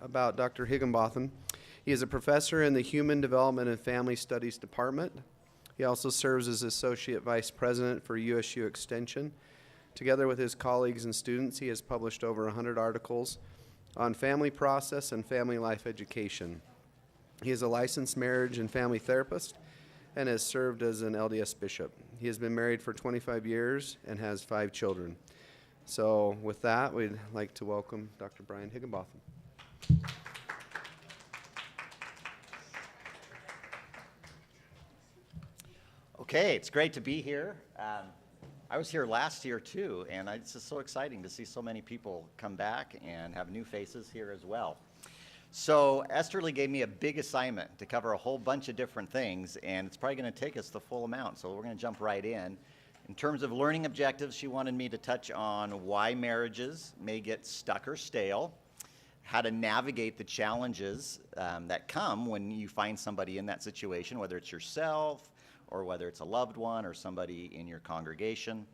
about Dr. Higginbotham. He is a professor in the Human Development and Family Studies Department. He also serves as Associate Vice President for USU Extension. Together with his colleagues and students, he has published over 100 articles on family process and family life education. He is a licensed marriage and family therapist and has served as an LDS bishop. He has been married for 25 years and has 5 children. So with that, we'd like to welcome Dr. Brian Higginbotham. Okay, it's great to be here. I was here last year too, and it's just so exciting to see so many people come back and have new faces here as well. So Esterly gave me a big assignment to cover a whole bunch of different things, and it's probably going to take us the full amount, so we're going to jump right in. In terms of learning objectives, she wanted me to touch on why marriages may get stuck or stale, how to navigate the challenges that come when you find somebody in that situation, whether it's yourself or whether it's a loved one or somebody in your congregation.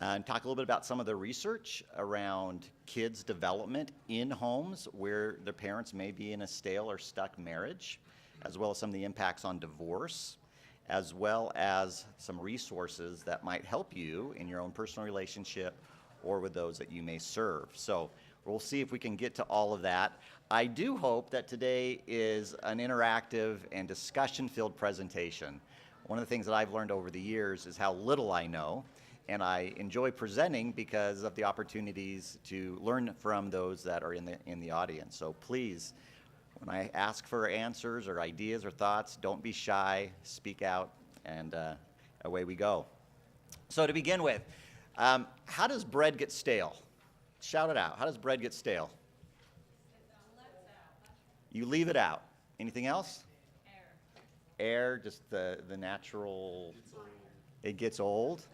And talk a little bit about some of the research around kids' development in homes where their parents may be in a stale or stuck marriage, as well as some of the impacts on divorce, as well as some resources that might help you in your own personal relationship or with those that you may serve. So we'll see if we can get to all of that. I do hope that today is an interactive and discussion-filled presentation. One of the things that I've learned over the years is how little I know, and I enjoy presenting because of the opportunities to learn from those that are in the audience. So please, when I ask for answers or ideas or thoughts, don't be shy, speak out, and away we go. So to begin with, how does bread get stale? Shout it out. How does bread get stale? You leave it out. Anything else? Air, just the natural, it gets old.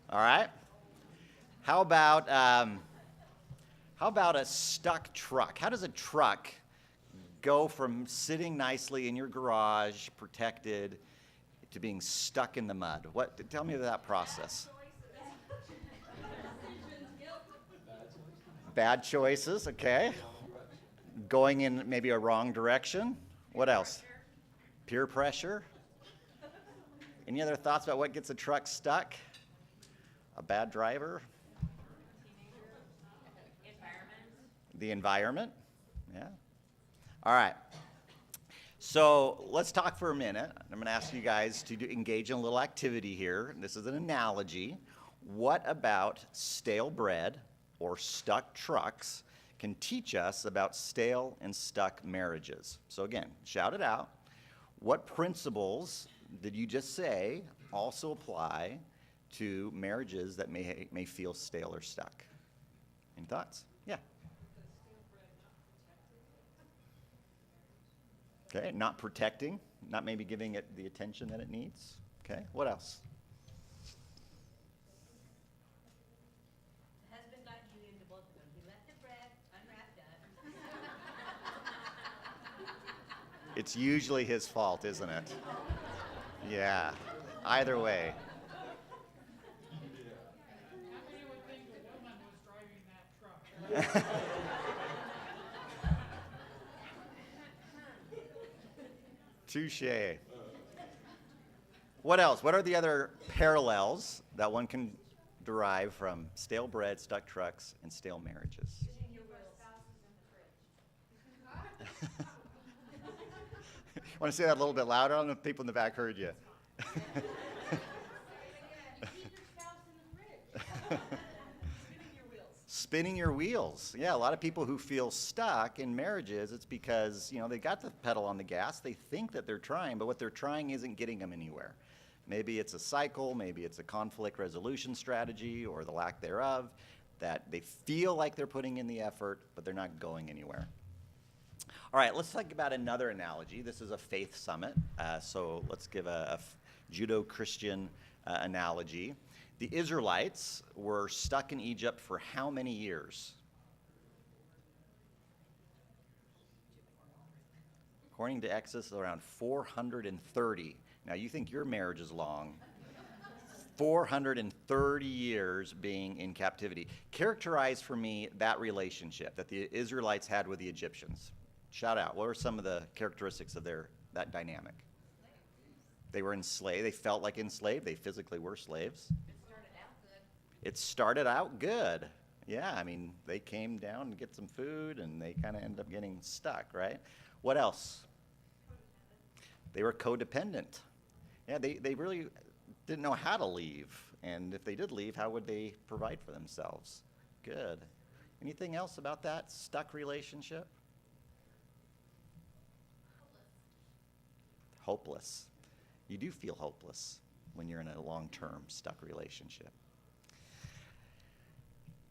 All right. How about a stuck truck? How does a truck go from sitting nicely in your garage, protected, to being stuck in the mud? Tell me that process. Bad choices, okay. Going in maybe a wrong direction. What else? Peer pressure. Any other thoughts about what gets a truck stuck? A bad driver? The environment. Yeah. All right. So let's talk for a minute. I'm going to ask you guys to engage in a little activity here. This is an analogy. What about stale bread or stuck trucks can teach us about stale and stuck marriages? So again, shout it out. What principles did you just say also apply to marriages that may feel stale or stuck? Any thoughts? Yeah. Okay, not protecting, not maybe giving it the attention that it needs. Okay, what else? It's usually his fault, isn't it? Yeah, either way. Touché. What else? What are the other parallels that one can derive from stale bread, stuck trucks, and stale marriages? Want to say that a little bit louder? I don't know if people in the back heard you. Spinning your wheels. Yeah, a lot of people who feel stuck in marriages, it's because, they got the pedal on the gas. They think that they're trying, but what they're trying isn't getting them anywhere. Maybe it's a cycle, maybe it's a conflict resolution strategy or the lack thereof, that they feel like they're putting in the effort, but they're not going anywhere. All right, let's talk about another analogy. This is a faith summit, so let's give a Judeo-Christian analogy. The Israelites were stuck in Egypt for how many years? According to Exodus, around 430. Now, you think your marriage is long. 430 years being in captivity. Characterize for me that relationship that the Israelites had with the Egyptians. Shout out. What were some of the characteristics of that dynamic? They were enslaved. They felt like enslaved. They physically were slaves. It started out good. Yeah, I mean, they came down to get some food, and they kind of ended up getting stuck, right? What else? They were codependent. Yeah, they really didn't know how to leave. And if they did leave, how would they provide for themselves? Good. Anything else about that stuck relationship? Hopeless. You do feel hopeless when you're in a long-term stuck relationship.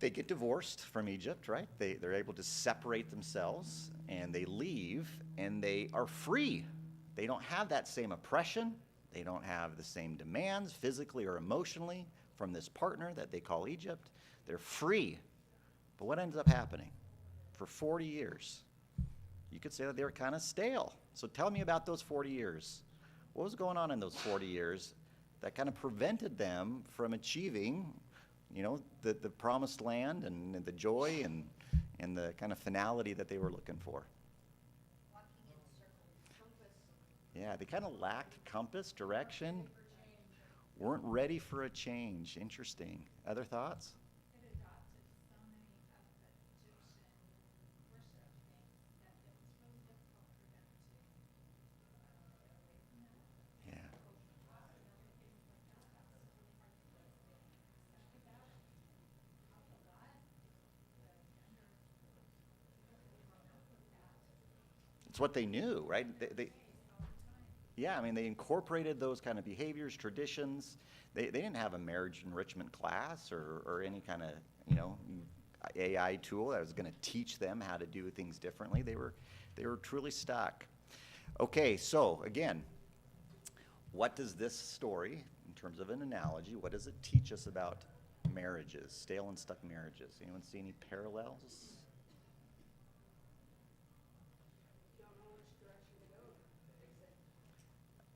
They get divorced from Egypt, right? They're able to separate themselves, and they leave, and they are free. They don't have that same oppression. They don't have the same demands, physically or emotionally, from this partner that they call Egypt. They're free. But what ends up happening? For 40 years, you could say that they were kind of stale. So tell me about those 40 years. What was going on in those 40 years that kind of prevented them from achieving, the promised land and the joy and the kind of finality that they were looking for? Walking in circles, compass. Yeah, they kind of lacked compass, direction, weren't ready for a change. Interesting. Other thoughts? It adopted so many of the Egyptian worship things that it was really difficult for them to get away from that. Yeah. It's what they knew, right? Yeah, I mean, they incorporated those kind of behaviors, traditions. They didn't have a marriage enrichment class or any kind of, AI tool that was going to teach them how to do things differently. They were truly stuck. Okay, so again, what does this story, in terms of an analogy, what does it teach us about marriages, stale and stuck marriages? Anyone see any parallels?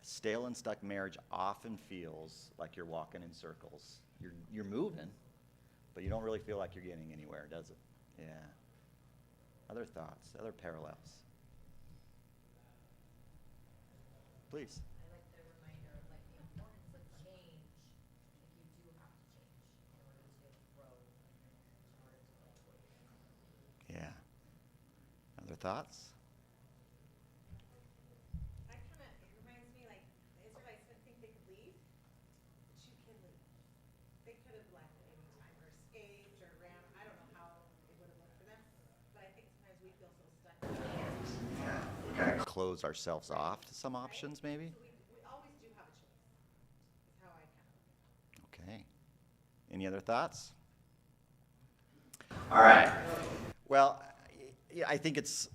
Stale and stuck marriage often feels like you're walking in circles. You're moving, but you don't really feel like you're getting anywhere, does it? Yeah. Other thoughts, other parallels? Please. I like the reminder of like the importance of change. Like you do have to change in order to grow, in order to like what you're doing. Yeah. Other thoughts? It reminds me like the Israelites didn't think they could leave, but you can leave. They could have left at any time or escaped or ran. I don't know how it would have looked for them, but I think sometimes we feel so stuck. Kind of close ourselves off to some options, maybe? So we always do have a choice, is how I kind of look at it. Okay. Any other thoughts? All right. Well, I think it's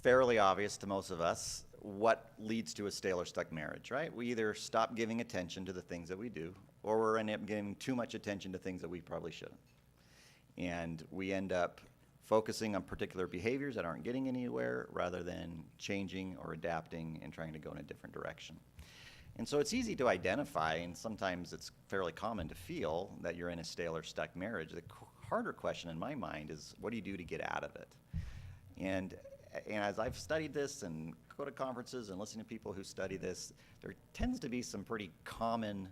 fairly obvious to most of us what leads to a stale or stuck marriage, right? We either stop giving attention to the things that we do, or we end up giving too much attention to things that we probably shouldn't. And we end up focusing on particular behaviors that aren't getting anywhere rather than changing or adapting and trying to go in a different direction. And so it's easy to identify, and sometimes it's fairly common to feel that you're in a stale or stuck marriage. The harder question in my mind is, what do you do to get out of it? And as I've studied this and go to conferences and listen to people who study this, there tends to be some pretty common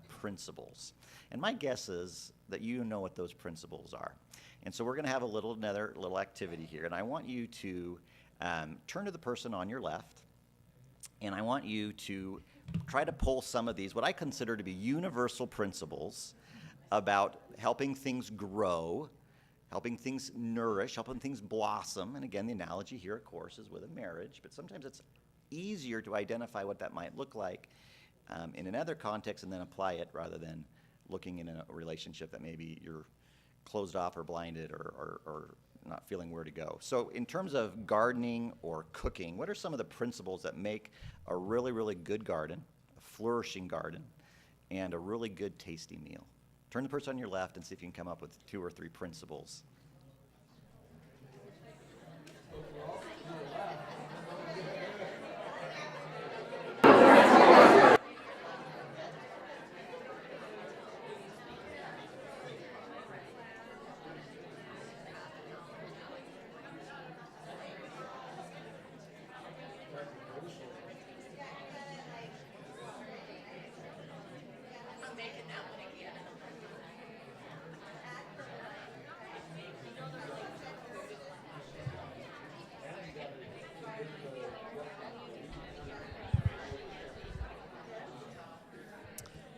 principles. And my guess is that you know what those principles are. And so we're going to have another little activity here. And I want you to turn to the person on your left, and I want you to try to pull some of these, what I consider to be universal principles about helping things grow, helping things nourish, helping things blossom. And again, the analogy here, of course, is with a marriage, but sometimes it's easier to identify what that might look like in another context and then apply it rather than looking in a relationship that maybe you're closed off or blinded or not feeling where to go. So in terms of gardening or cooking, what are some of the principles that make a really, really good garden, a flourishing garden, and a really good tasty meal? Turn to the person on your left and see if you can come up with 2 or 3 principles.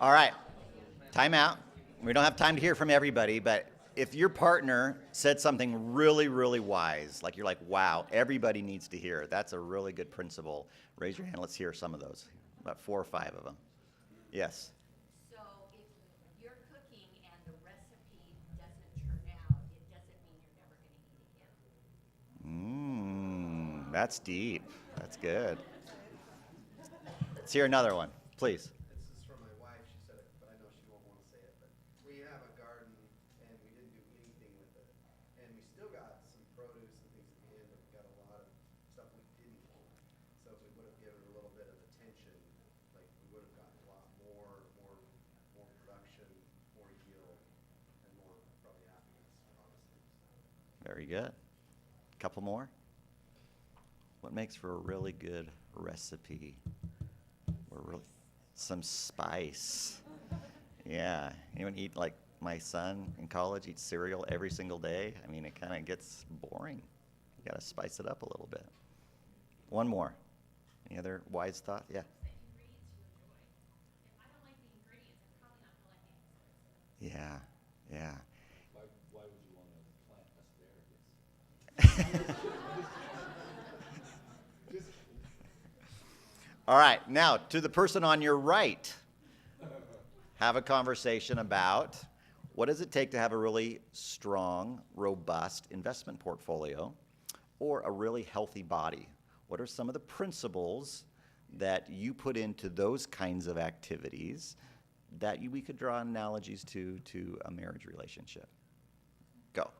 All right, time out. We don't have time to hear from everybody, but if your partner said something really, really wise, like you're like, wow, everybody needs to hear it, that's a really good principle. Raise your hand, let's hear some of those. About 4 or 5 of them. Yes. So if you're cooking and the recipe doesn't turn out, it doesn't mean you're never gonna eat again. That's deep. That's good. Let's hear another one, please. This is from my wife. She said it, but I know she won't want to say it. But we have a garden, and we didn't do anything with it. And we still got some produce and things at the end, but we got a lot of stuff we didn't want. So if we would have given it a little bit of attention, like we would have gotten a lot more production, more yield, and more probably happiness, honestly. Very good. Couple more. What makes for a really good recipe? Some spice. Yeah. Anyone eat, like my son in college eats cereal every single day? I mean, it kind of gets boring. You got to spice it up a little bit. One more. Any other wise thought? Yeah. The ingredients you enjoy. If I don't like the ingredients, I'm probably not gonna like the episode. Yeah. Yeah. Why would you want to plant asparagus? All right, now to the person on your right. Have a conversation about what does it take to have a really strong, robust investment portfolio or a really healthy body? What are some of the principles that you put into those kinds of activities that we could draw analogies to a marriage relationship? Go.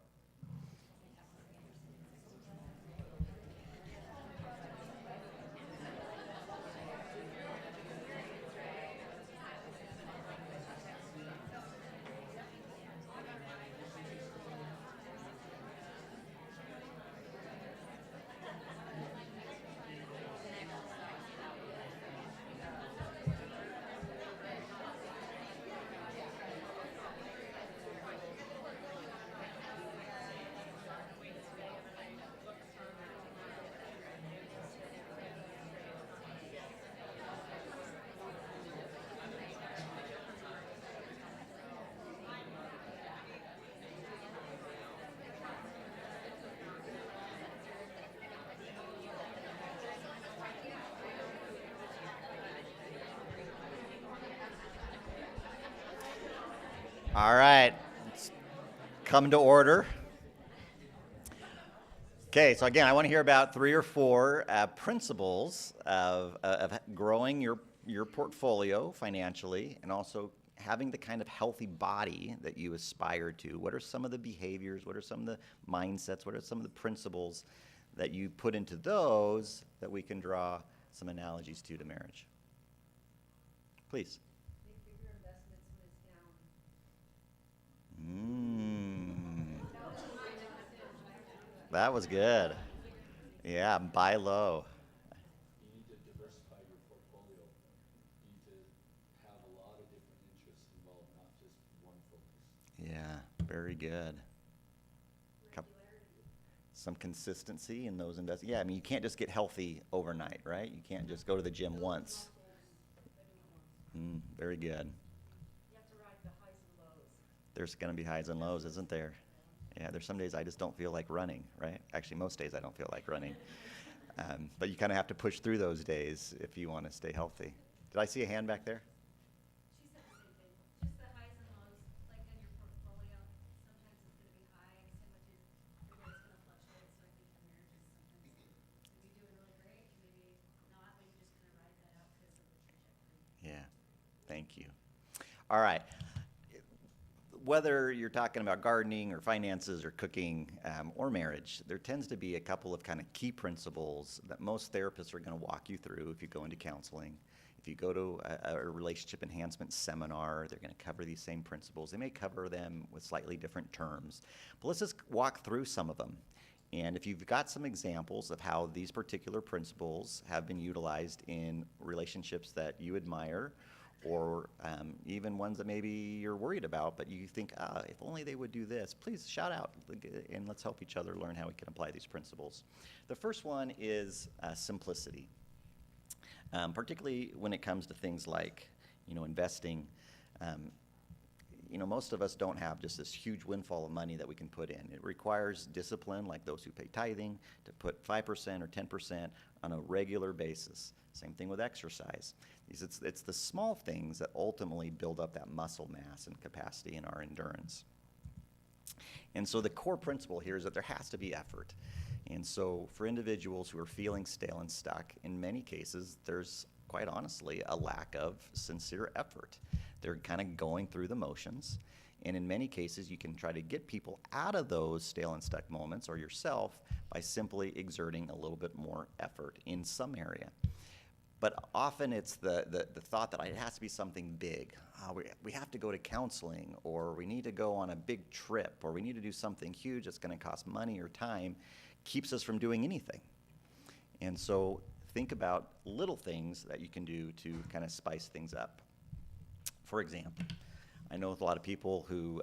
All right, let's come to order. Okay, so again, I want to hear about 3 or 4 principles of growing your portfolio financially and also having the kind of healthy body that you aspire to. What are some of the behaviors? What are some of the mindsets? What are some of the principles that you put into those that we can draw some analogies to marriage? Please. Make bigger investments when it's down. That was good. Yeah, buy low. You need to diversify your portfolio. You need to have a lot of different interests involved, not just one focus. Yeah, very good. Some consistency in those investments. Yeah, I mean, you can't just get healthy overnight, right? You can't just go to the gym once. Very good. You have to ride the highs and lows. There's going to be highs and lows, isn't there? Yeah, there's some days I just don't feel like running, right? Actually, most days I don't feel like running. But you kind of have to push through those days if you want to stay healthy. Did I see a hand back there? She said the same thing, just the highs and lows, like in your portfolio, sometimes it's gonna be high, and some of it, every day it's gonna fluctuate, so I think your marriage is sometimes, maybe doing really great, maybe not, but you just kinda ride that out because of the trajectory. Yeah, thank you. All right. Whether you're talking about gardening or finances or cooking or marriage, there tends to be a couple of kind of key principles that most therapists are going to walk you through if you go into counseling. If you go to a relationship enhancement seminar, they're going to cover these same principles. They may cover them with slightly different terms. But let's just walk through some of them. And if you've got some examples of how these particular principles have been utilized in relationships that you admire, or even ones that maybe you're worried about, but you think, if only they would do this, please shout out and let's help each other learn how we can apply these principles. The first one is simplicity, particularly when it comes to things like, investing. Most of us don't have just this huge windfall of money that we can put in. It requires discipline, like those who pay tithing, to put 5% or 10% on a regular basis. Same thing with exercise. It's the small things that ultimately build up that muscle mass and capacity in our endurance. And so the core principle here is that there has to be effort. And so for individuals who are feeling stale and stuck, in many cases, there's quite honestly a lack of sincere effort. They're kind of going through the motions. And in many cases, you can try to get people out of those stale and stuck moments, or yourself, by simply exerting a little bit more effort in some area. But often it's the thought that it has to be something big. We have to go to counseling, or we need to go on a big trip, or we need to do something huge that's going to cost money or time, keeps us from doing anything. And so think about little things that you can do to kind of spice things up. For example, I know with a lot of people who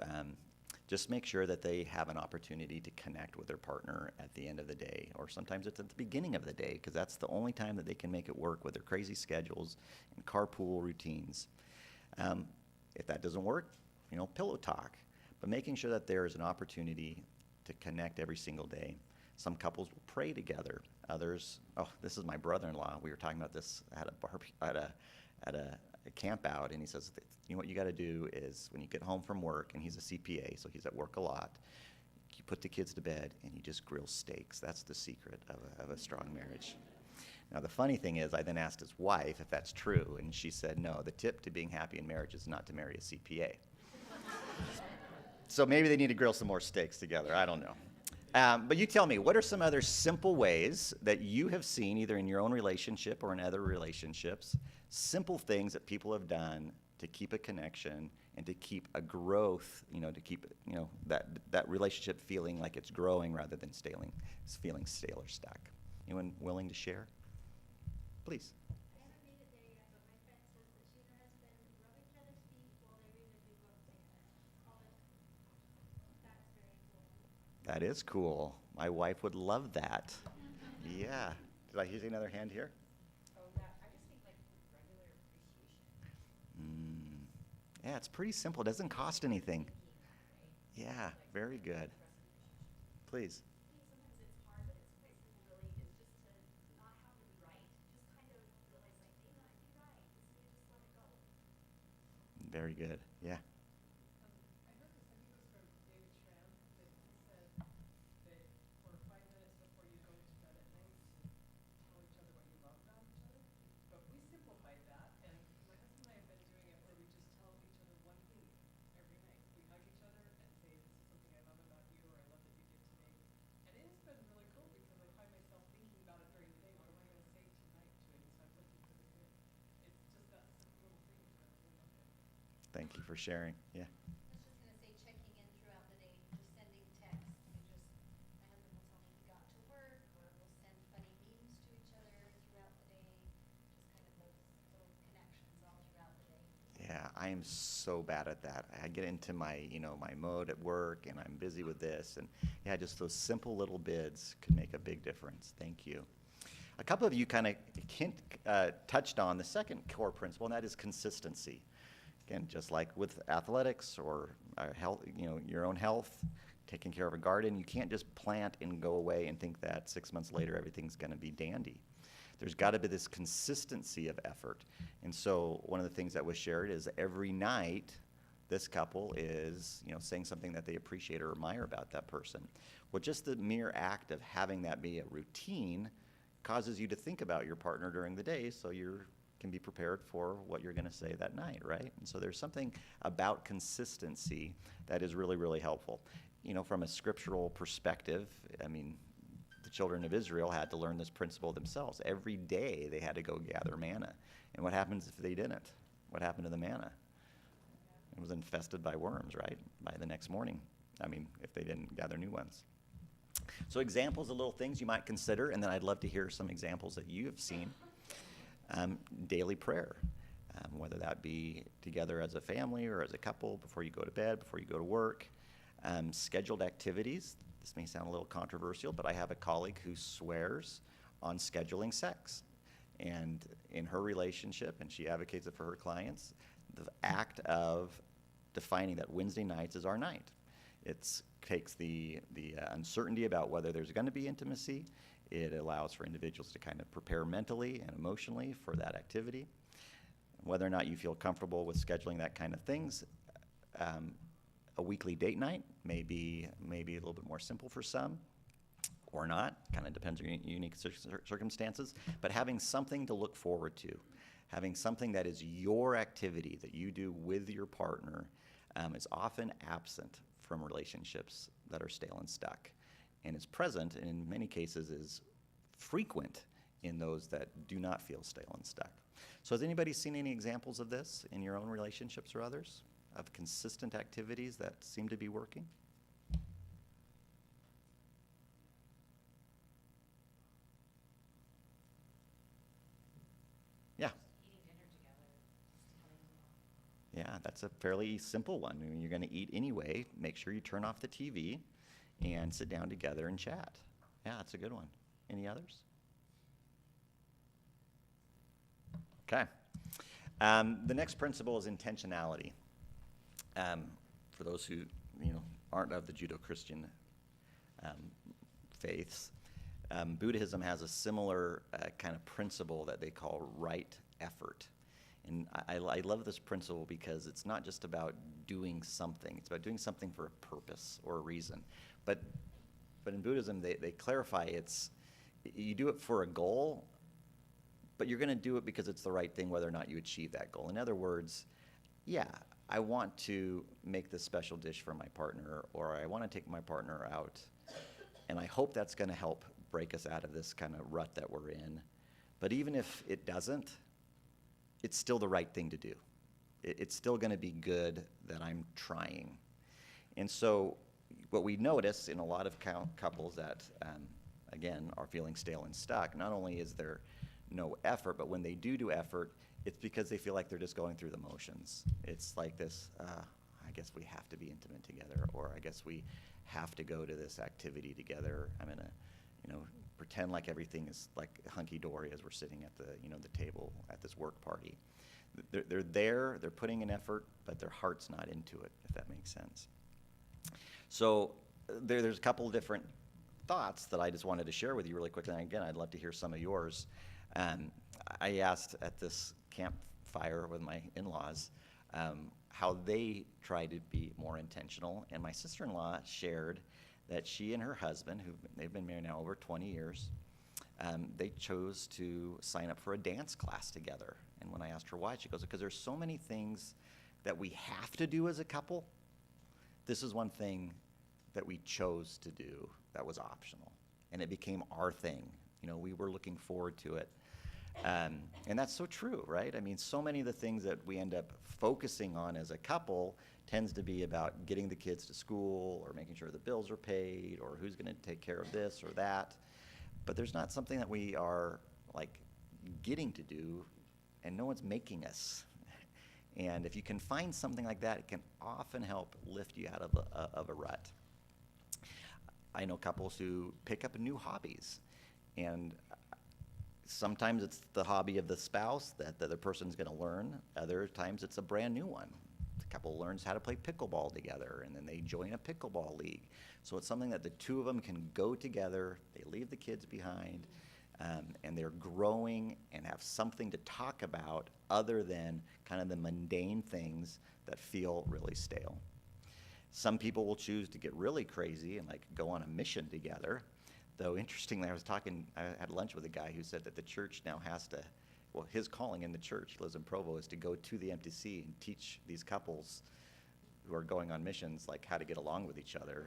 just make sure that they have an opportunity to connect with their partner at the end of the day, or sometimes it's at the beginning of the day, because that's the only time that they can make it work with their crazy schedules and carpool routines. If that doesn't work, pillow talk, but making sure that there is an opportunity to connect every single day. Some couples will pray together. Others, this is my brother-in-law. We were talking about this at a camp out, and he says, what you got to do is when you get home from work, and he's a CPA, so he's at work a lot, you put the kids to bed and you just grill steaks. That's the secret of a strong marriage. Now, the funny thing is, I then asked his wife if that's true, and she said, no, the tip to being happy in marriage is not to marry a CPA. So maybe they need to grill some more steaks together. I don't know. But you tell me, what are some other simple ways that you have seen, either in your own relationship or in other relationships, simple things that people have done to keep a connection and to keep a growth, to keep that relationship feeling like it's growing rather than feeling stale or stuck? Anyone willing to share? Please. I haven't made it there yet, but my friend says that she and her husband rub each other's feet while they read the new book together. Call it. That's very cool. That is cool. My wife would love that. Yeah. Did I hear another hand here? Oh, that, I just think like regular appreciation. Yeah, it's pretty simple. It doesn't cost anything. Yeah, very good. Please. I think sometimes it's hard, but it's quite simple really, is just to not have to be right. Just kind of realize like, may not be right, and so you just let it go. Very good. Yeah. I heard this, I think it was from David Schramm, that he said that for 5 minutes before you go to bed at night, tell each other what you love about each other. But we simplified that, and my husband and I have been doing it where we just tell each other one thing every night. We hug each other and say, this is something I love about you, or I love that you did today. And it has been really cool because I find myself thinking about it during the day. What am I going to say tonight to him? So I'm looking for the good. It's just that simple little thing that I really love it. Thank you for sharing. Yeah. I was just gonna say checking in throughout the day, just sending texts. My husband will tell me he got to work, or we'll send funny memes to each other throughout the day. Just kind of those little connections all throughout the day. Yeah, I am so bad at that. I get into my, my mode at work, and I'm busy with this, and yeah, just those simple little bids can make a big difference. Thank you. A couple of you kind of touched on the second core principle, and that is consistency. Again, just like with athletics or health, your own health, taking care of a garden, you can't just plant and go away and think that 6 months later everything's going to be dandy. There's got to be this consistency of effort. And so one of the things that was shared is every night this couple is saying something that they appreciate or admire about that person. Well, just the mere act of having that be a routine causes you to think about your partner during the day, so you can be prepared for what you're going to say that night, right? And so there's something about consistency that is really, really helpful. From a scriptural perspective, the children of Israel had to learn this principle themselves. Every day they had to go gather manna. And what happens if they didn't? What happened to the manna? It was infested by worms, right? By the next morning. If they didn't gather new ones. So examples of little things you might consider, and then I'd love to hear some examples that you have seen. Daily prayer, whether that be together as a family or as a couple, before you go to bed, before you go to work. Scheduled activities. This may sound a little controversial, but I have a colleague who swears on scheduling sex. And in her relationship, and she advocates it for her clients, the act of defining that Wednesday nights is our night. It takes the uncertainty about whether there's going to be intimacy. It allows for individuals to kind of prepare mentally and emotionally for that activity. Whether or not you feel comfortable with scheduling that kind of things, a weekly date night may be a little bit more simple for some, or not. Kind of depends on your unique circumstances. But having something to look forward to, having something that is your activity that you do with your partner, is often absent from relationships that are stale and stuck, and is present, and in many cases is frequent in those that do not feel stale and stuck. So has anybody seen any examples of this in your own relationships or others, of consistent activities that seem to be working? Yeah. Eating dinner together, Yeah, that's a fairly simple one. I mean, you're going to eat anyway. Make sure you turn off the TV and sit down together and chat. Yeah, that's a good one. Any others? Okay. The next principle is intentionality. For those who aren't of the Judeo-Christian faiths, Buddhism has a similar kind of principle that they call right effort. And I love this principle because it's not just about doing something. It's about doing something for a purpose or a reason. But in Buddhism, they clarify you do it for a goal, but you're going to do it because it's the right thing whether or not you achieve that goal. In other words, yeah, I want to make this special dish for my partner, or I want to take my partner out, and I hope that's going to help break us out of this kind of rut that we're in. But even if it doesn't, it's still the right thing to do. It's still going to be good that I'm trying. And so what we notice in a lot of couples that, again, are feeling stale and stuck, not only is there no effort, but when they do effort, it's because they feel like they're just going through the motions. It's like this, I guess we have to be intimate together, or I guess we have to go to this activity together. I'm going to, pretend like everything is like hunky-dory as we're sitting at the table at this work party. They're there, they're putting in effort, but their heart's not into it, if that makes sense. So there's a couple of different thoughts that I just wanted to share with you really quickly. And again, I'd love to hear some of yours. I asked at this campfire with my in-laws how they try to be more intentional, and my sister-in-law shared that she and her husband, they've been married now over 20 years, they chose to sign up for a dance class together. And when I asked her why, she goes, because there's so many things that we have to do as a couple. This is one thing that we chose to do that was optional, and it became our thing. We were looking forward to it. And that's so true, right? I mean, so many of the things that we end up focusing on as a couple tends to be about getting the kids to school, or making sure the bills are paid, or who's going to take care of this or that. But there's not something that we are like getting to do, and no one's making us. And if you can find something like that, it can often help lift you out of a rut. I know couples who pick up new hobbies, and sometimes it's the hobby of the spouse that the other person's going to learn. Other times it's a brand new one. The couple learns how to play pickleball together, and then they join a pickleball league. So it's something that the two of them can go together. They leave the kids behind, and they're growing and have something to talk about other than kind of the mundane things that feel really stale. Some people will choose to get really crazy and like go on a mission together. Though interestingly, I had lunch with a guy who said that the church now has to, well, his calling in the church, he lives in Provo, is to go to the MTC and teach these couples who are going on missions like how to get along with each other.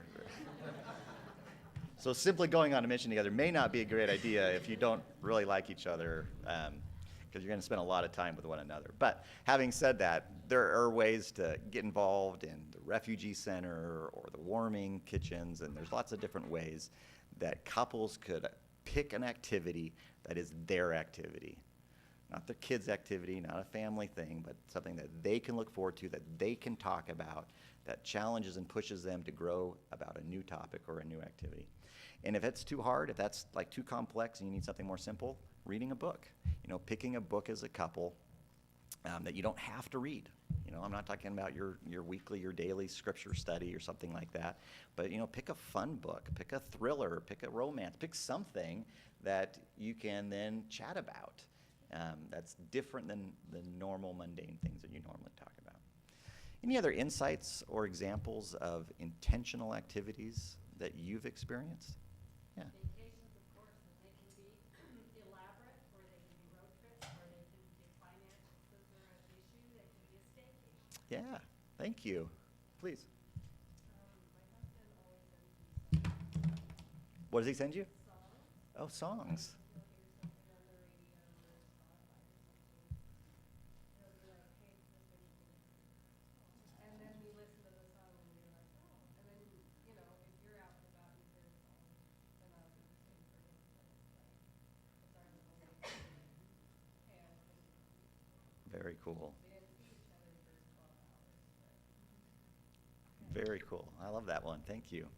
So simply going on a mission together may not be a great idea if you don't really like each other, because you're going to spend a lot of time with one another. But having said that, there are ways to get involved in the refugee center or the warming kitchens, and there's lots of different ways that couples could pick an activity that is their activity. Not their kids' activity, not a family thing, but something that they can look forward to, that they can talk about, that challenges and pushes them to grow about a new topic or a new activity. And if it's too hard, if that's like too complex and you need something more simple, reading a book. Picking a book as a couple that you don't have to read. You know, I'm not talking about your weekly, your daily scripture study or something like that. But, you know, pick a fun book, pick a thriller, pick a romance, pick something that you can then chat about. That's different than the normal mundane things that you normally talk about. Any other insights or examples of intentional activities that you've experienced? Yeah. Vacations, of course, and they can be elaborate, or they can be road trips, or they can, if finances are an issue, they can be a staycation. Yeah, thank you. Please. My husband always sends me What does he send you? songs. Oh, songs. He'll hear something on the radio or Spotify or something. He'll be like, hey, this is what you think. And then we listen to the song and we're like, oh. And then, you know, if you're out and about and you hear a song, then I'll do the same for him. So it's our little way to and Very cool. we didn't see each other for 12 hours, but. Very cool. I love that one. Thank you.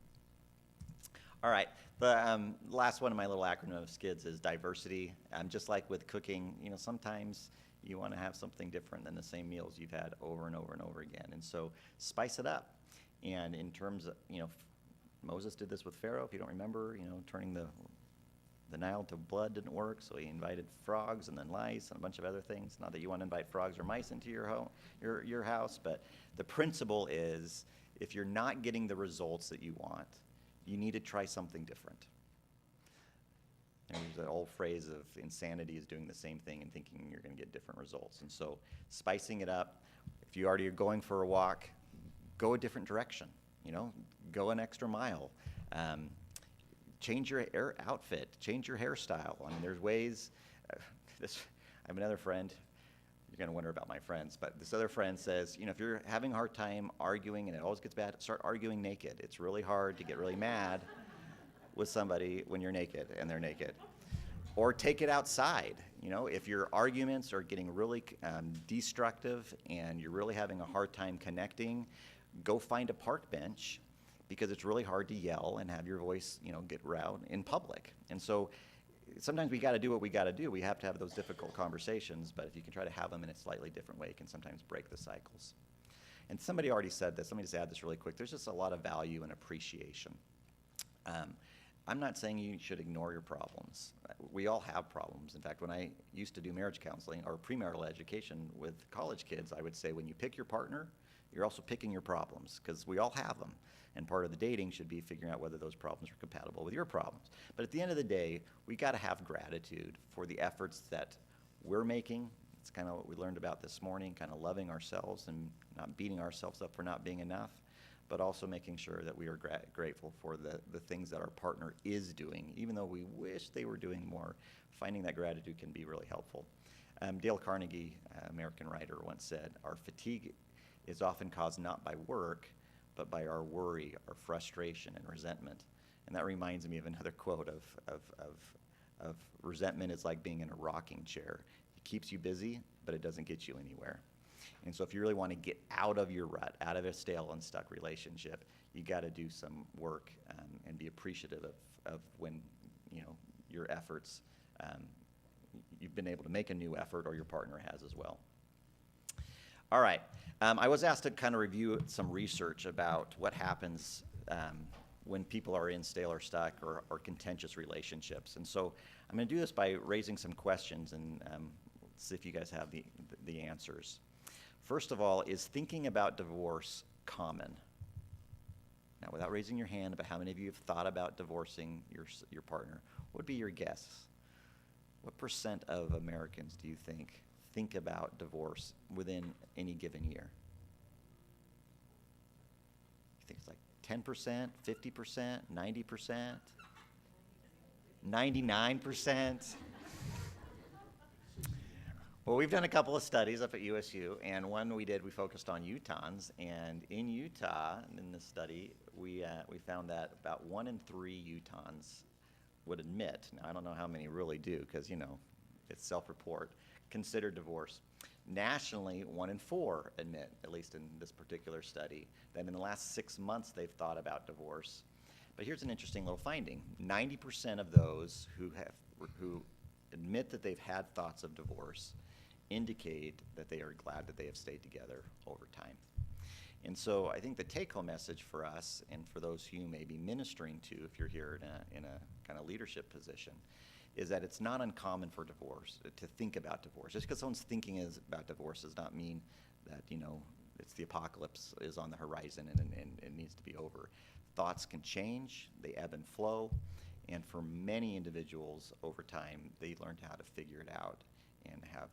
All right. The last one of my little acronym of SKIDS is diversity. Just like with cooking, you know, sometimes you want to have something different than the same meals you've had over and over and over again. And so spice it up. And in terms of, you know, Moses did this with Pharaoh, if you don't remember, you know, turning the Nile to blood didn't work, so he invited frogs and then lice and a bunch of other things. Not that you want to invite frogs or mice into your house, but the principle is if you're not getting the results that you want, you need to try something different. There's an old phrase of insanity is doing the same thing and thinking you're going to get different results. And so spicing it up, if you already are going for a walk, go a different direction, you know, go an extra mile. Change your outfit, change your hairstyle. I mean, there's ways. I have another friend. You're going to wonder about my friends, but this other friend says, you know, if you're having a hard time arguing and it always gets bad, start arguing naked. It's really hard to get really mad with somebody when you're naked and they're naked. Or take it outside. You know, if your arguments are getting really destructive and you're really having a hard time connecting, go find a park bench, because it's really hard to yell and have your voice, you know, get loud in public. And so sometimes we got to do what we got to do. We have to have those difficult conversations, but if you can try to have them in a slightly different way, it can sometimes break the cycles. And somebody already said this. Let me just add this really quick. There's just a lot of value and appreciation. I'm not saying you should ignore your problems. We all have problems. In fact, when I used to do marriage counseling or premarital education with college kids, I would say when you pick your partner, you're also picking your problems, because we all have them. And part of the dating should be figuring out whether those problems are compatible with your problems. But at the end of the day, we got to have gratitude for the efforts that we're making. It's kind of what we learned about this morning, kind of loving ourselves and not beating ourselves up for not being enough, but also making sure that we are grateful for the things that our partner is doing. Even though we wish they were doing more, finding that gratitude can be really helpful. Dale Carnegie, American writer, once said, our fatigue is often caused not by work, but by our worry, our frustration, and resentment. And that reminds me of another quote of resentment is like being in a rocking chair. It keeps you busy, but it doesn't get you anywhere. And so if you really want to get out of your rut, out of a stale and stuck relationship, you got to do some work and be appreciative of when, you know, your efforts, you've been able to make a new effort, or your partner has as well. All right. I was asked to kind of review some research about what happens when people are in stale or stuck or contentious relationships. And so I'm going to do this by raising some questions and see if you guys have the answers. First of all, is thinking about divorce common? Now, without raising your hand, about how many of you have thought about divorcing your partner, what would be your guess? What % of Americans do you think about divorce within any given year? You think it's like 10%, 50%, 90%, 99%? Well, we've done a couple of studies up at USU, and one we focused on Utahns, and in Utah, in this study, we found that about 1 in 3 Utahns would admit, now I don't know how many really do, because, you know, it's self-report, consider divorce. Nationally, 1 in 4 admit, at least in this particular study, that in the last 6 months they've thought about divorce. But here's an interesting little finding. 90% of those who admit that they've had thoughts of divorce indicate that they are glad that they have stayed together over time. And so I think the take-home message for us and for those who you may be ministering to if you're here in a kind of leadership position is that it's not uncommon for divorce, to think about divorce. Just because someone's thinking about divorce does not mean that, it's the apocalypse is on the horizon and it needs to be over. Thoughts can change, they ebb and flow, and for many individuals over time, they learn how to figure it out and have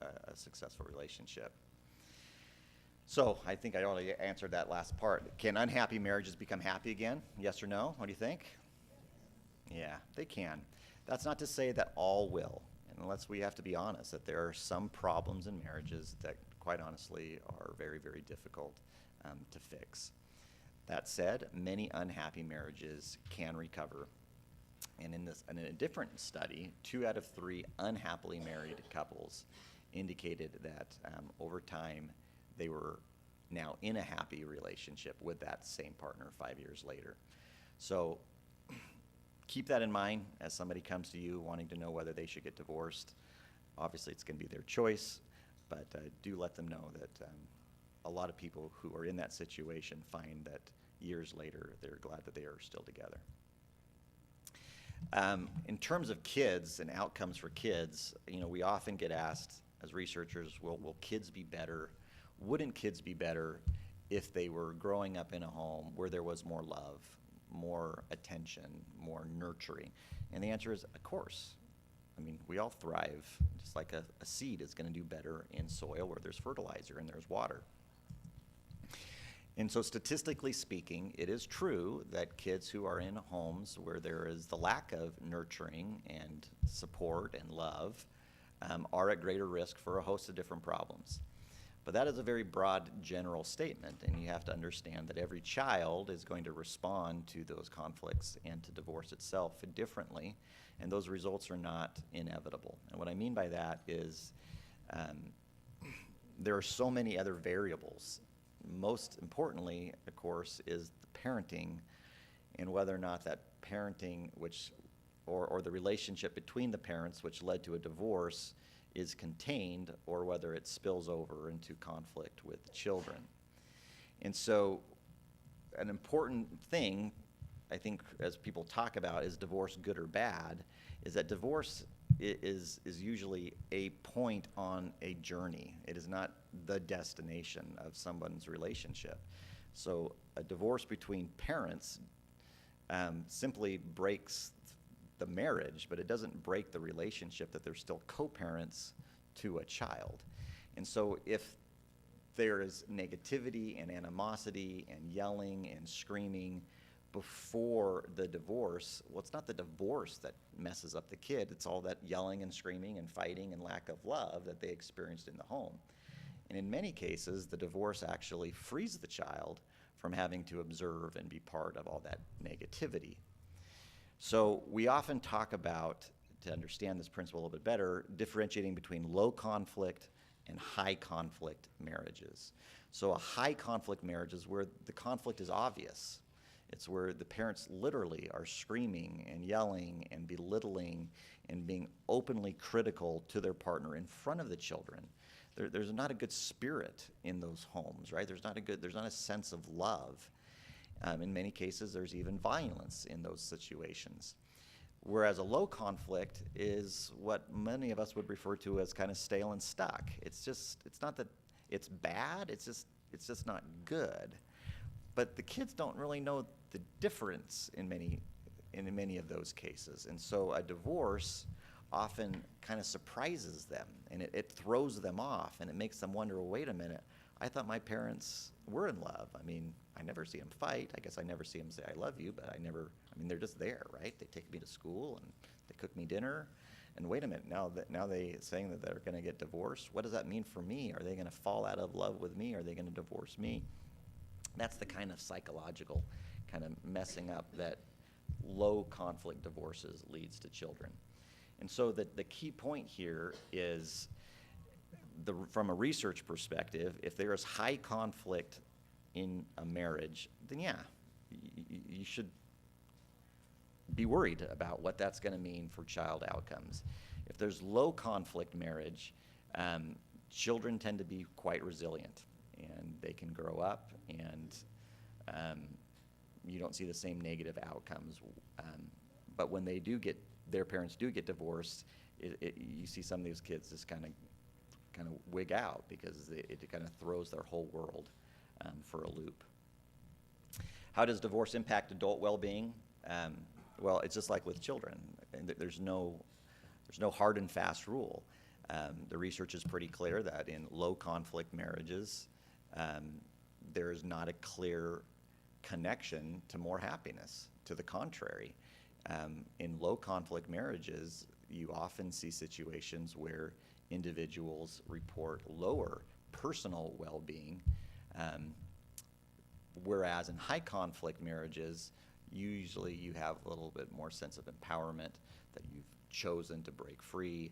a successful relationship. So I think I already answered that last part. Can unhappy marriages become happy again? Yes or no? What do you think? Yeah, they can. That's not to say that all will, unless we have to be honest, that there are some problems in marriages that, quite honestly, are very, very difficult to fix. That said, many unhappy marriages can recover. And in a different study, 2 out of 3 unhappily married couples indicated that over time they were now in a happy relationship with that same partner 5 years later. So keep that in mind as somebody comes to you wanting to know whether they should get divorced. Obviously, it's going to be their choice, but do let them know that a lot of people who are in that situation find that years later they're glad that they are still together. In terms of kids and outcomes for kids, we often get asked as researchers, will kids be better? Wouldn't kids be better if they were growing up in a home where there was more love, more attention, more nurturing? And the answer is, of course. I mean, we all thrive, just like a seed is going to do better in soil where there's fertilizer and there's water. And so statistically speaking, it is true that kids who are in homes where there is the lack of nurturing and support and love are at greater risk for a host of different problems. But that is a very broad general statement, and you have to understand that every child is going to respond to those conflicts and to divorce itself differently, and those results are not inevitable. And what I mean by that is there are so many other variables. Most importantly, of course, is the parenting and whether or not that parenting, or the relationship between the parents, which led to a divorce, is contained, or whether it spills over into conflict with children. And so an important thing, I think, as people talk about, is divorce good or bad, is that divorce is usually a point on a journey. It is not the destination of someone's relationship. So a divorce between parents simply breaks the marriage, but it doesn't break the relationship that they're still co-parents to a child. And so if there is negativity and animosity and yelling and screaming before the divorce, well, it's not the divorce that messes up the kid, it's all that yelling and screaming and fighting and lack of love that they experienced in the home. And in many cases, the divorce actually frees the child from having to observe and be part of all that negativity. So we often talk about, to understand this principle a little bit better, differentiating between low conflict and high conflict marriages. So a high conflict marriage is where the conflict is obvious. It's where the parents literally are screaming and yelling and belittling and being openly critical to their partner in front of the children. There's not a good spirit in those homes, right? There's not a sense of love. In many cases, there's even violence in those situations. Whereas a low conflict is what many of us would refer to as kind of stale and stuck. It's not that it's bad, it's just not good. But the kids don't really know the difference in many of those cases. And so a divorce often kind of surprises them, and it throws them off, and it makes them wonder, well, wait a minute, I thought my parents were in love. I mean, I never see them fight. I guess I never see them say, I love you, but they're just there, right? They take me to school, and they cook me dinner. And wait a minute, now they saying that they're going to get divorced. What does that mean for me? Are they going to fall out of love with me? Are they going to divorce me? That's the kind of psychological kind of messing up that low conflict divorces leads to children. And so the key point here is, from a research perspective, if there is high conflict in a marriage, then yeah, you should be worried about what that's going to mean for child outcomes. If there's low conflict marriage, Children tend to be quite resilient, and they can grow up, and you don't see the same negative outcomes. But when their parents do get divorced, you see some of these kids just kind of wig out because it kind of throws their whole world for a loop. How does divorce impact adult well-being? Well, it's just like with children. And there's no hard and fast rule. The research is pretty clear that in low conflict marriages, there is not a clear connection to more happiness. To the contrary, in low conflict marriages, you often see situations where individuals report lower personal well-being, whereas in high conflict marriages, usually you have a little bit more sense of empowerment, that you've chosen to break free,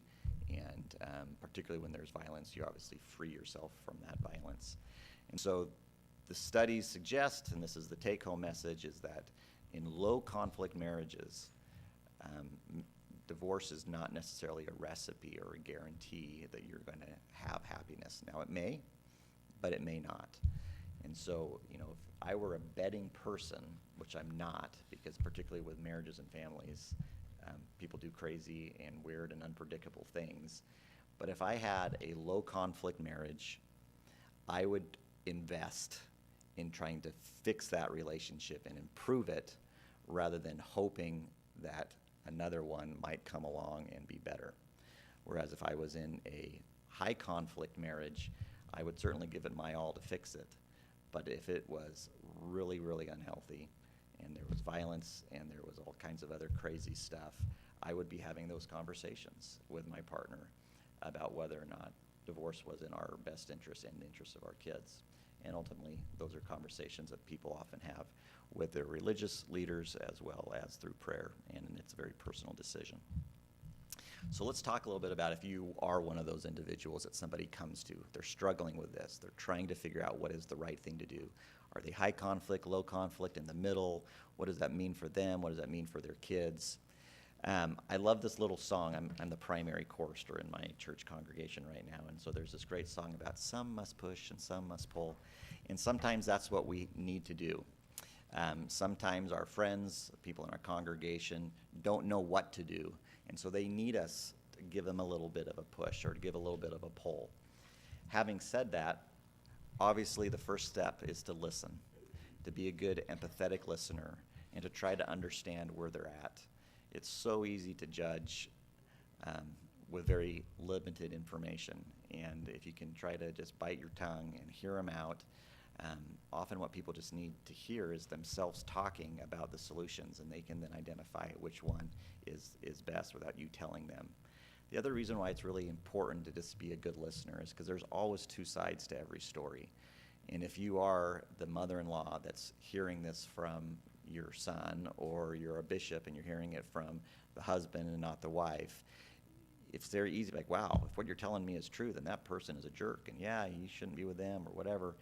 and particularly when there's violence, you obviously free yourself from that violence. And so the studies suggest, and this is the take-home message, is that in low conflict marriages, divorce is not necessarily a recipe or a guarantee that you're going to have happiness. Now it may, but it may not. And so, if I were a betting person, which I'm not, because particularly with marriages and families, people do crazy and weird and unpredictable things. But if I had a low conflict marriage, I would invest in trying to fix that relationship and improve it rather than hoping that another one might come along and be better. Whereas if I was in a high conflict marriage, I would certainly give it my all to fix it. But if it was really, really unhealthy, and there was violence, and there was all kinds of other crazy stuff, I would be having those conversations with my partner about whether or not divorce was in our best interest and the interest of our kids. And ultimately, those are conversations that people often have with their religious leaders as well as through prayer, and it's a very personal decision. So let's talk a little bit about if you are one of those individuals that somebody comes to. They're struggling with this. They're trying to figure out what is the right thing to do. Are they high conflict, low conflict, in the middle? What does that mean for them? What does that mean for their kids? I love this little song. I'm the primary chorister in my church congregation right now, and so there's this great song about some must push and some must pull, and sometimes that's what we need to do. Sometimes our friends, people in our congregation, don't know what to do, and so they need us to give them a little bit of a push or to give a little bit of a pull. Having said that, obviously the first step is to listen, to be a good empathetic listener, and to try to understand where they're at. It's so easy to judge with very limited information, and if you can try to just bite your tongue and hear them out, often what people just need to hear is themselves talking about the solutions, and they can then identify which one is best without you telling them. The other reason why it's really important to just be a good listener is because there's always two sides to every story. And if you are the mother-in-law that's hearing this from your son, or you're a bishop and you're hearing it from the husband and not the wife, it's very easy to be like, wow, if what you're telling me is true, then that person is a jerk, and yeah, you shouldn't be with them or whatever.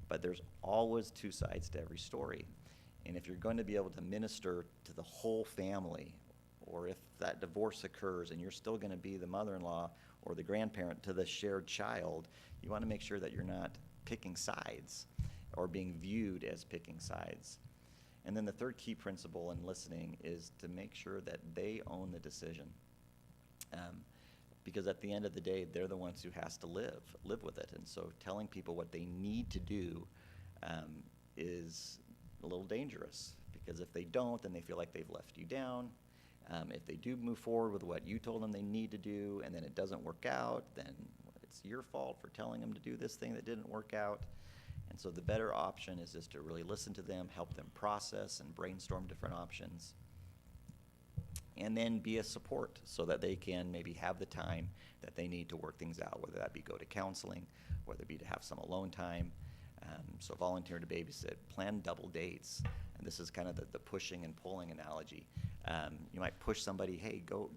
But there's always two sides to every story. And if you're going to be able to minister to the whole family, or if that divorce occurs and you're still going to be the mother-in-law or the grandparent to the shared child, you want to make sure that you're not picking sides or being viewed as picking sides. And then the third key principle in listening is to make sure that they own the decision. Because at the end of the day, they're the ones who has to live with it. And so telling people what they need to do is a little dangerous, because if they don't, then they feel like they've left you down. If they do move forward with what you told them they need to do, and then it doesn't work out, then it's your fault for telling them to do this thing that didn't work out. And so the better option is just to really listen to them, help them process and brainstorm different options, and then be a support so that they can maybe have the time that they need to work things out, whether that be go to counseling, whether it be to have some alone time. So volunteer to babysit, plan double dates. And this is kind of the pushing and pulling analogy. You might push somebody, hey, go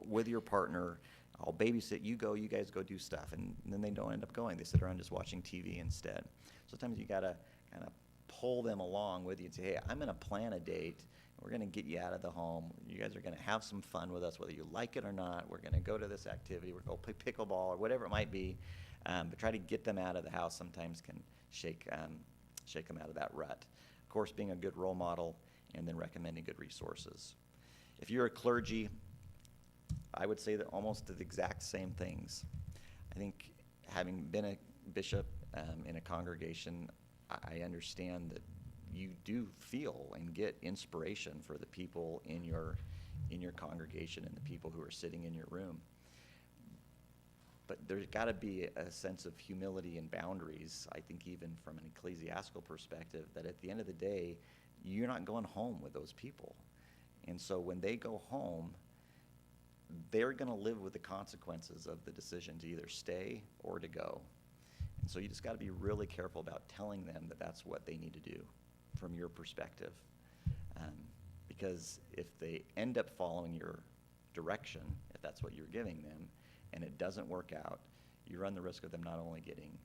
with your partner. I'll babysit, you guys go do stuff. And then they don't end up going. They sit around just watching TV instead. Sometimes you got to kind of pull them along with you and say, hey, I'm going to plan a date. We're going to get you out of the home. You guys are going to have some fun with us, whether you like it or not. We're going to go to this activity. We're going to play pickleball or whatever it might be. But try to get them out of the house sometimes can shake them out of that rut. Of course, being a good role model and then recommending good resources. If you're a clergy, I would say that almost the exact same things. I think having been a bishop in a congregation, I understand that you do feel and get inspiration for the people in your congregation and the people who are sitting in your room. But there's got to be a sense of humility and boundaries, I think even from an ecclesiastical perspective, that at the end of the day, you're not going home with those people. And so when they go home, they're going to live with the consequences of the decision to either stay or to go. And so you just got to be really careful about telling them that that's what they need to do from your perspective. Because if they end up following your direction, if that's what you're giving them, and it doesn't work out, you run the risk of them not only getting,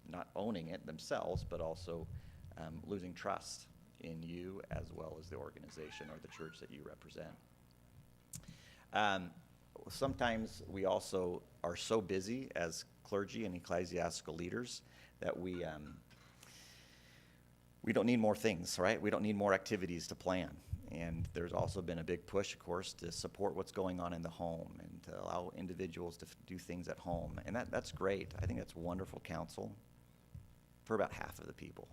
not owning it themselves, but also losing trust in you as well as the organization or the church that you represent. Sometimes we also are so busy as clergy and ecclesiastical leaders that we don't need more things, right? We don't need more activities to plan. And there's also been a big push, of course, to support what's going on in the home and to allow individuals to do things at home. And that's great. I think that's wonderful counsel for about half of the people.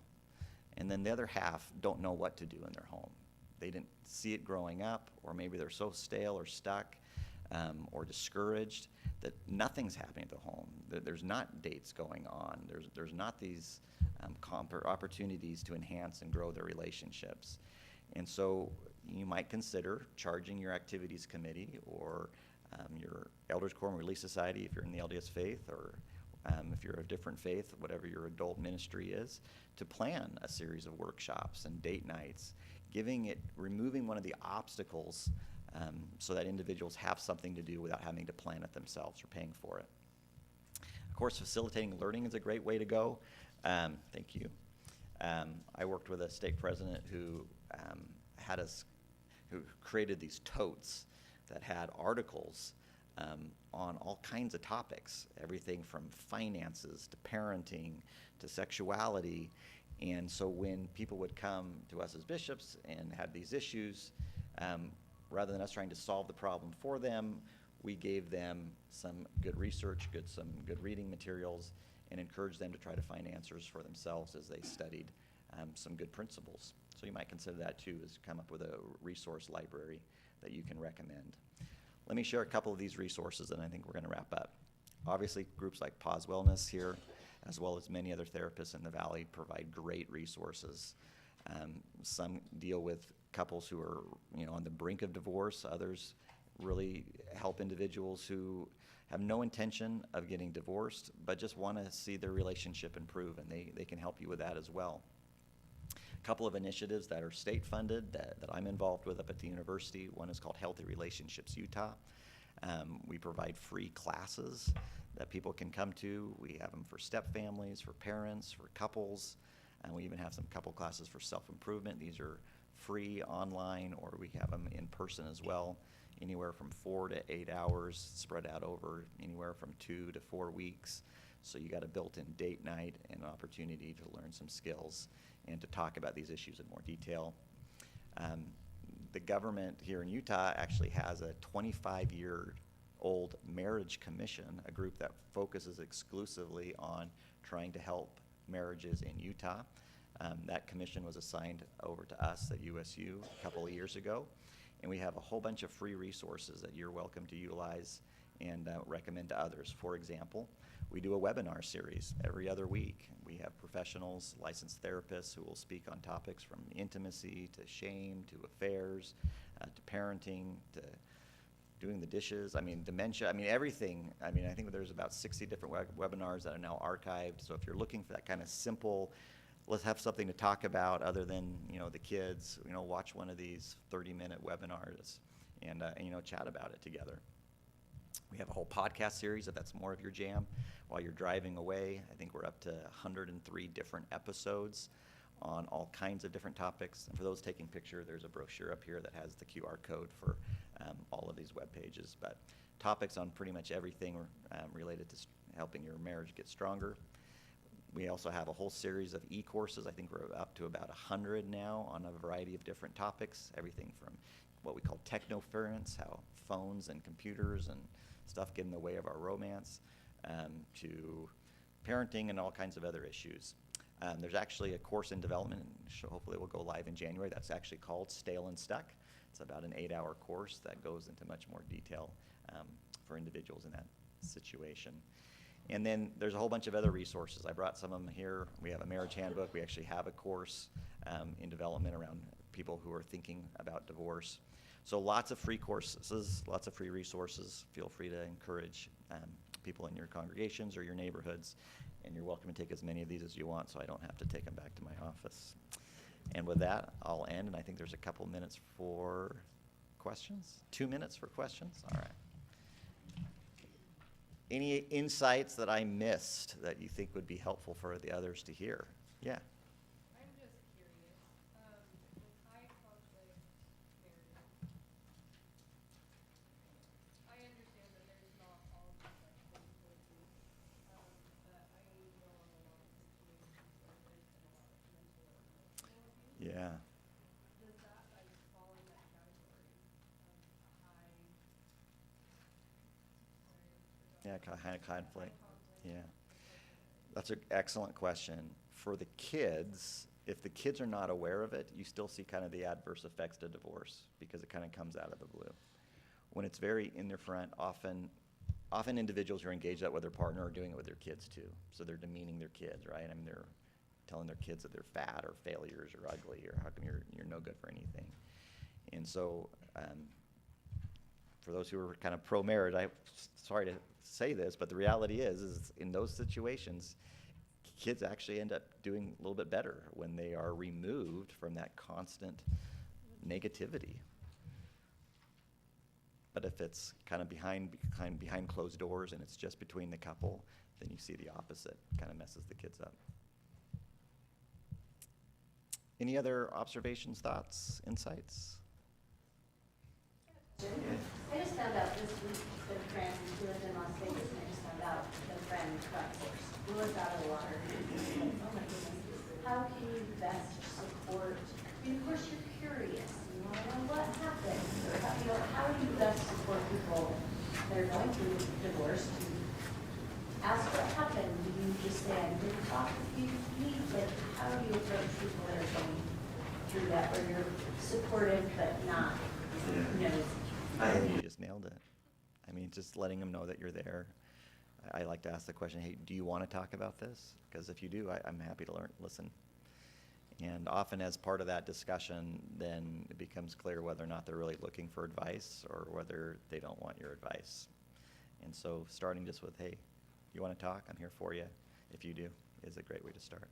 And then the other half don't know what to do in their home. They didn't see it growing up, or maybe they're so stale or stuck or discouraged that nothing's happening at the home. There's not dates going on. There's not these opportunities to enhance and grow their relationships. And so you might consider charging your activities committee or your Elders Quorum Relief Society if you're in the LDS faith, or if you're a different faith, whatever your adult ministry is, to plan a series of workshops and date nights, removing one of the obstacles so that individuals have something to do without having to plan it themselves or paying for it. Of course, facilitating learning is a great way to go. Thank you. I worked with a stake president who who created these totes that had articles on all kinds of topics, everything from finances to parenting to sexuality. And so when people would come to us as bishops and had these issues, rather than us trying to solve the problem for them, we gave them some good research, some good reading materials, and encouraged them to try to find answers for themselves as they studied some good principles. So you might consider that too, is come up with a resource library that you can recommend. Let me share a couple of these resources, and I think we're going to wrap up. Obviously, groups like Pause Wellness here, as well as many other therapists in the Valley, provide great resources. Some deal with couples who are, on the brink of divorce. Others really help individuals who have no intention of getting divorced, but just want to see their relationship improve, and they can help you with that as well. A couple of initiatives that are state funded that I'm involved with up at the university. One is called Healthy Relationships Utah. We provide free classes that people can come to. We have them for step families, for parents, for couples, and we even have some couple classes for self-improvement. These are free online, or we have them in person as well, anywhere from 4 to 8 hours, spread out over anywhere from 2 to 4 weeks. So you got a built-in date night and an opportunity to learn some skills and to talk about these issues in more detail. The government here in Utah actually has a 25-year-old marriage commission, a group that focuses exclusively on trying to help marriages in Utah. That commission was assigned over to us at USU a couple of years ago, and we have a whole bunch of free resources that you're welcome to utilize and recommend to others. For example, we do a webinar series every other week. We have professionals, licensed therapists who will speak on topics from intimacy to shame to affairs to parenting to doing the dishes, dementia, everything. I think there's about 60 different webinars that are now archived. So if you're looking for that kind of simple, let's have something to talk about other than, the kids, watch one of these 30-minute webinars and chat about it together. We have a whole podcast series if that's more of your jam while you're driving away. I think we're up to 103 different episodes on all kinds of different topics. And for those taking picture, there's a brochure up here that has the QR code for all of these web pages. But topics on pretty much everything related to helping your marriage get stronger. We also have a whole series of e-courses. I think we're up to about 100 now on a variety of different topics, everything from what we call technoference, how phones and computers and stuff get in the way of our romance, to parenting and all kinds of other issues. There's actually a course in development, and hopefully it will go live in January. That's actually called Stale and Stuck. It's about an 8-hour course that goes into much more detail for individuals in that situation. And then there's a whole bunch of other resources. I brought some of them here. We have a marriage handbook. We actually have a course in development around people who are thinking about divorce. So lots of free courses, lots of free resources. Feel free to encourage people in your congregations or your neighborhoods. And you're welcome to take as many of these as you want, so I don't have to take them back to my office. And with that, I'll end, and I think there's a couple minutes for questions. 2 minutes for questions? All right. Any insights that I missed that you think would be helpful for the others to hear? Yeah. I'm just curious, with high conflict marriages, I understand that there's not always like physical abuse, but I know of a lot of situations where there's been a lot of mental or emotional abuse. Yeah. Does that like fall in that category of high, Yeah, kind of conflict. conflict? Yeah. That's an excellent question. For the kids, if the kids are not aware of it, you still see kind of the adverse effects to divorce because it kind of comes out of the blue. When it's very in their front, often individuals who are engaged that with their partner are doing it with their kids too. So they're demeaning their kids, right? I mean, they're telling their kids that they're fat or failures or ugly or how come you're no good for anything. And so for those who are kind of pro-marriage, I'm sorry to say this, but the reality is in those situations, kids actually end up doing a little bit better when they are removed from that constant negativity. But if it's kind of behind closed doors and it's just between the couple, then you see the opposite. Kind of messes the kids up. Any other observations, thoughts, insights? I just found out this week, the friend who lived in Las Vegas, and I just found out the friend blew us out of the water. Oh my goodness, how can you best support, I mean, of course you're curious, you want to know what happened, or how do you best support people that are going through divorce to ask what happened? Do you just say, I'm going to talk with you, like, how do you approach people that are going through that, where you're supportive but not, You just nailed it. I mean, just letting them know that you're there. I like to ask the question, hey, do you want to talk about this? Because if you do, I'm happy to listen. And often as part of that discussion, then it becomes clear whether or not they're really looking for advice or whether they don't want your advice. And so starting just with, hey, you want to talk? I'm here for you. If you do, is a great way to start.